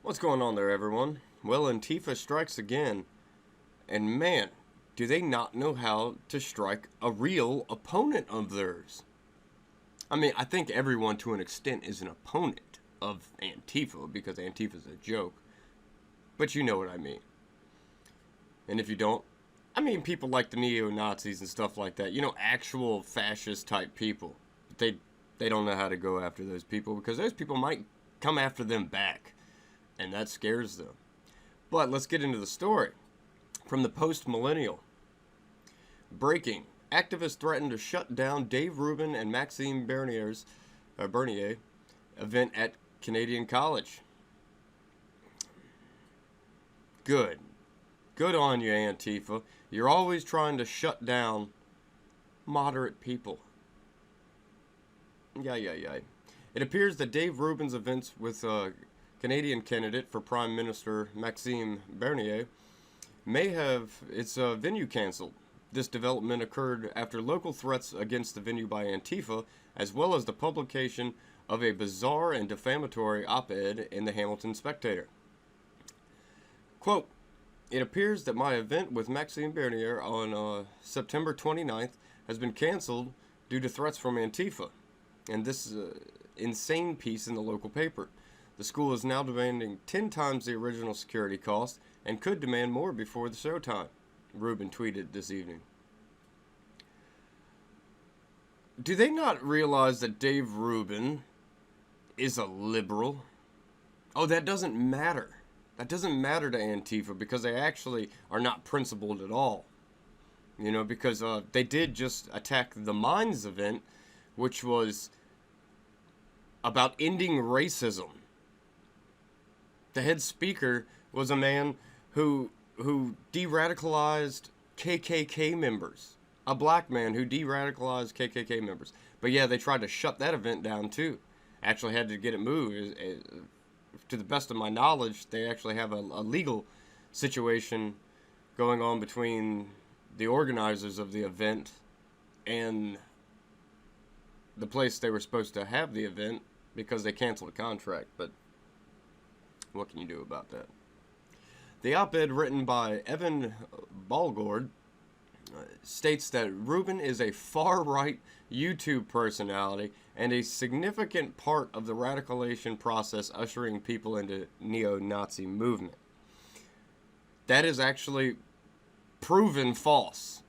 What's going on there, everyone? Well, Antifa strikes again, and man, do they not know how to strike a real opponent of theirs. I mean, I think everyone to an extent is an opponent of Antifa because Antifa's a joke, but you know what I mean. And if you don't, I mean people like the neo-Nazis and stuff like that, actual fascist type people. But they don't know how to go after those people because those people might come after them back. And that scares them. But let's get into the story. From the Post-Millennial. Breaking. Activists threaten to shut down Dave Rubin and Maxime Bernier event at Canadian College. Good. Good on you, Antifa. You're always trying to shut down moderate people. Yay. It appears that Dave Rubin's events with Canadian candidate for Prime Minister Maxime Bernier may have its venue cancelled. This development occurred after local threats against the venue by Antifa, as well as the publication of a bizarre and defamatory op-ed in the Hamilton Spectator. Quote, "It appears that my event with Maxime Bernier on September 29th has been cancelled due to threats from Antifa, and this insane piece in the local paper. The school is now demanding 10 times the original security cost and could demand more before the showtime," Rubin tweeted this evening. Do they not realize that Dave Rubin is a liberal? Oh, that doesn't matter. That doesn't matter to Antifa because they actually are not principled at all. Because they did just attack the Minds event, which was about ending racism. The head speaker was a man who de-radicalized KKK members. A black man who de-radicalized KKK members. But yeah, they tried to shut that event down too. Actually had to get it moved. To the best of my knowledge, they actually have a legal situation going on between the organizers of the event and the place they were supposed to have the event because they canceled the contract. But what can you do about that? The op-ed written by Evan Balgord states that Rubin is a far-right YouTube personality and a significant part of the radicalization process ushering people into neo-Nazi movement. That is actually proven false.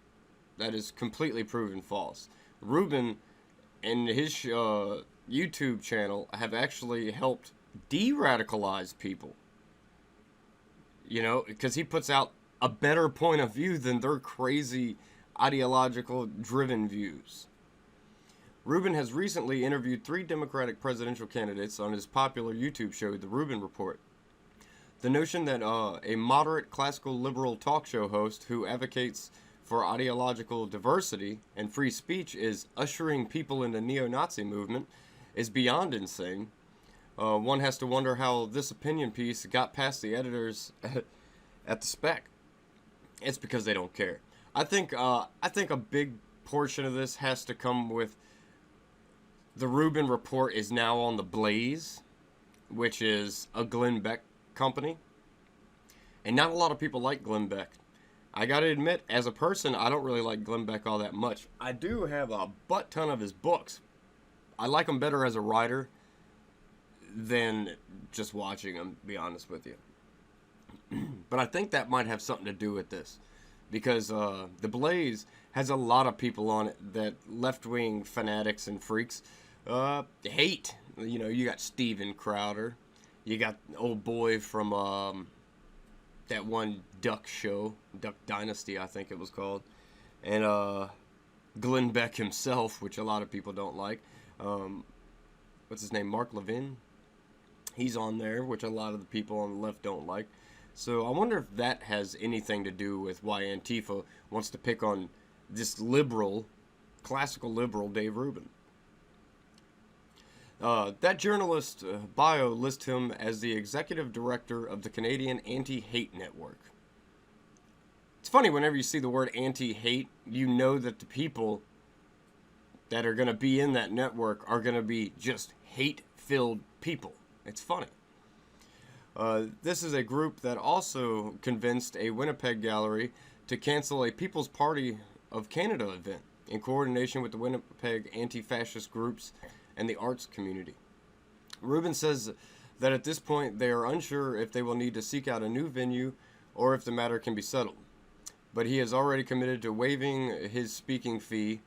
That is completely proven false. Rubin and his YouTube channel have actually helped de-radicalize people. Because he puts out a better point of view than their crazy ideological driven views. Rubin has recently interviewed 3 Democratic presidential candidates on his popular YouTube show, The Rubin Report. The notion that a moderate classical liberal talk show host who advocates for ideological diversity and free speech is ushering people into neo-Nazi movement is beyond insane. One has to wonder how this opinion piece got past the editors at the Spec. It's because they don't care. I think a big portion of this has to come with the Rubin Report is now on the Blaze, which is a Glenn Beck company. And not a lot of people like Glenn Beck. I gotta admit, as a person, I don't really like Glenn Beck all that much. I do have a butt ton of his books. I like him better as a writer than just watching him, to be honest with you. But I think that might have something to do with this. Because The Blaze has a lot of people on it that left-wing fanatics and freaks hate. You got Steven Crowder. You got old boy from that one Duck show, Duck Dynasty, I think it was called. And Glenn Beck himself, which a lot of people don't like. What's his name? Mark Levin. He's on there, which a lot of the people on the left don't like. So I wonder if that has anything to do with why Antifa wants to pick on this liberal, classical liberal Dave Rubin. That journalist bio lists him as the executive director of the Canadian Anti-Hate Network. It's funny, whenever you see the word anti-hate, you know that the people that are going to be in that network are going to be just hate-filled people. It's funny. This is a group that also convinced a Winnipeg gallery to cancel a People's Party of Canada event in coordination with the Winnipeg anti-fascist groups and the arts community. Rubin says that at this point they are unsure if they will need to seek out a new venue or if the matter can be settled. But he has already committed to waiving his speaking fee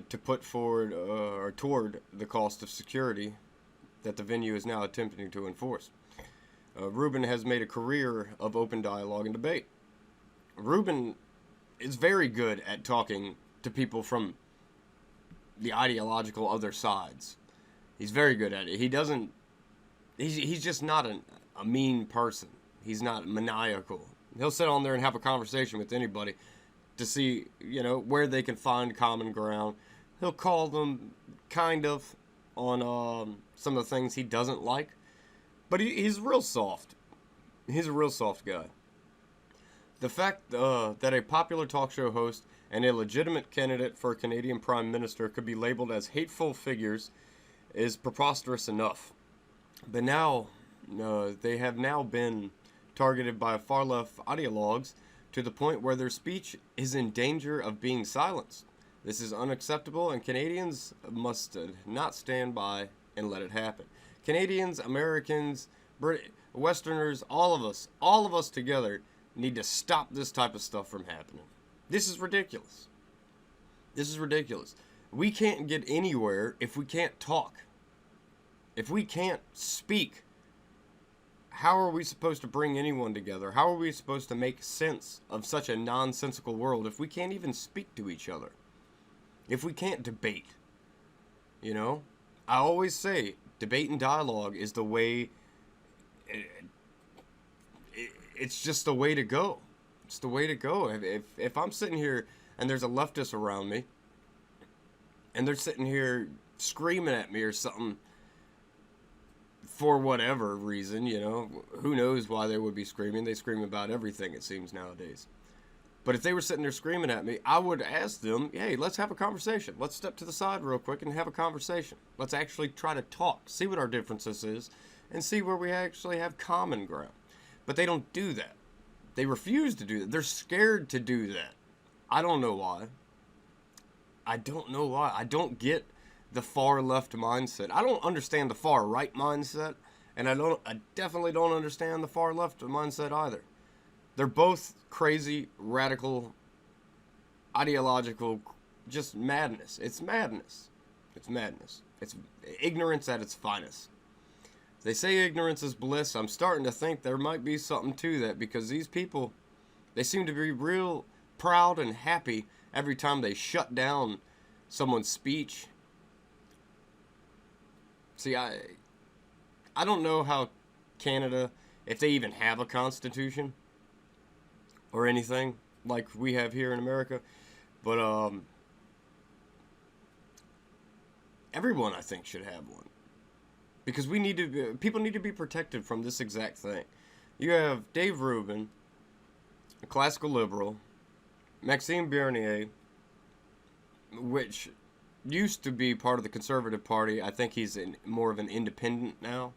to put forward or toward the cost of security that the venue is now attempting to enforce. Rubin has made a career of open dialogue and debate. Rubin is very good at talking to people from the ideological other sides. He's very good at it. He's just not a mean person. He's not maniacal. He'll sit on there and have a conversation with anybody to see, where they can find common ground. He'll call them kind of on some of the things he doesn't like. But he's real soft. He's a real soft guy. The fact that a popular talk show host and a legitimate candidate for a Canadian Prime Minister could be labeled as hateful figures is preposterous enough. But now, they have now been targeted by far-left ideologues to the point where their speech is in danger of being silenced. This is unacceptable, and Canadians must not stand by and let it happen. Canadians, Americans, Westerners, all of us together need to stop this type of stuff from happening. This is ridiculous. This is ridiculous. We can't get anywhere if we can't talk. If we can't speak, how are we supposed to bring anyone together? How are we supposed to make sense of such a nonsensical world if we can't even speak to each other? If we can't debate? I always say, debate and dialogue is the way, it's just the way to go. It's the way to go. If I'm sitting here and there's a leftist around me, and they're sitting here screaming at me or something, for whatever reason, who knows why they would be screaming. They scream about everything, it seems, nowadays. But if they were sitting there screaming at me, I would ask them, hey, let's have a conversation. Let's step to the side real quick and have a conversation. Let's actually try to talk, see what our differences is, and see where we actually have common ground. But they don't do that. They refuse to do that. They're scared to do that. I don't know why. I don't get the far left mindset. I don't understand the far right mindset, and I definitely don't understand the far left mindset either. They're both crazy, radical, ideological, just madness. It's madness. It's madness. It's ignorance at its finest. They say ignorance is bliss. I'm starting to think there might be something to that, because these people, they seem to be real proud and happy every time they shut down someone's speech. See, I don't know how Canada, if they even have a constitution or anything like we have here in America, but everyone, I think, should have one, because people need to be protected from this exact thing. You have Dave Rubin, a classical liberal, Maxime Bernier, which used to be part of the Conservative Party. I think he's more of an independent now.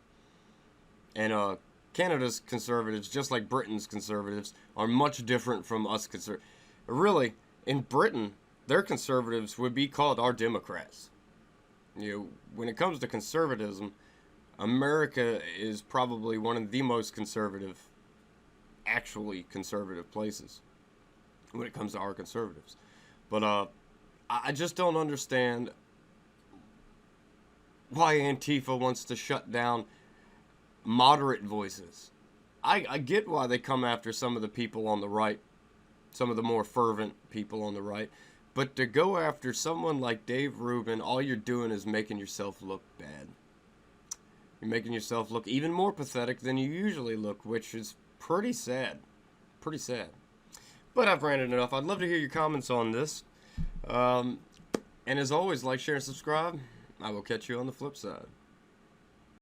And Canada's Conservatives, just like Britain's Conservatives, are much different from us Conservatives. Really, in Britain, their Conservatives would be called our Democrats. When it comes to conservatism, America is probably one of the most conservative, actually conservative places when it comes to our conservatives. But I just don't understand why Antifa wants to shut down moderate voices. I get why they come after some of the people on the right, some of the more fervent people on the right, but to go after someone like Dave Rubin, all you're doing is making yourself look bad. You're making yourself look even more pathetic than you usually look, which is pretty sad. Pretty sad. But I've ranted enough. I'd love to hear your comments on this. And as always, like, share, and subscribe. I will catch you on the flip side.